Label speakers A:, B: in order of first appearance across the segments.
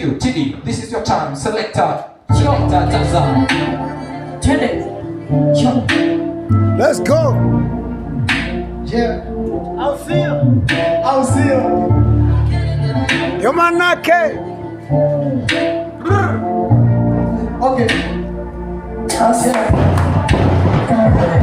A: Thank you, TD. This is your time. Selector Tazza.
B: Let's go.
C: Yeah.
B: I'll see you. Yo manake.
C: Okay.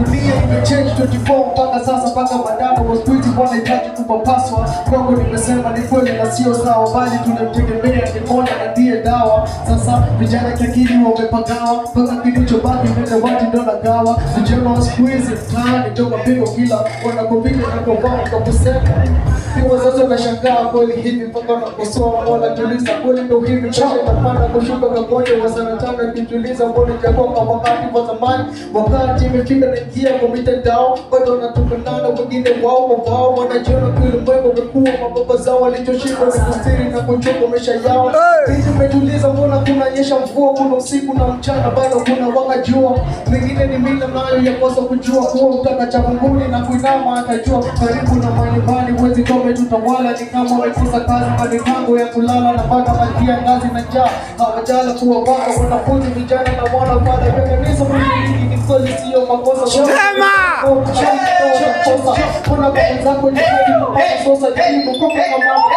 C: Dunia imechange 24 mpaka sasa, mpaka madada wa squeeze wanahitaji kupapaswa. Kwangu nimesema ni kweli na sio sawa, bali tunamtegemea ni moja na ndiye dawa. Sasa vijana kiakili wamepagawa, mpaka kilichobaki mbele wati ndo nagawa. Vijana wa squeeze mtaani ndo mapigo kila wanakopiga na kovaa kakusema. Kiwa sasa unashangaa kweli hivi mpaka unakosoa mola tuliza kweli ndo hivi chama napanda kushuka kagonja wa sanatana kituliza mbona jakuwa kwa wakati wa zamani. Wakati imefika naingia kwa mitandao, bado wanatukanana wengine wao wanajiona kweli mwego wamekuwa mababa zao walichoshindwa ni kustiri na kuchunga maisha yao. Hizi umetuliza mbona kunanyesha mvua, kuna usiku na mchana bado kuna waka jua. Mengine ni mila nayo yakosa kujua kuwa mtaka cha Mungu na kuinama atajua. Karibu na manyumbani wezi kome tutawala, ni kama wamekosa kazi na mipango ya kulala na bado wanatia ngazi na njaa. Hawajala kuwa baka wanafunzi vijana na wana wala ya kanisa mwingi ni kweli sio makosa.
B: Sema!
C: Kuna baba zako ni kweli kwa sosa jibu kwa kama mambo.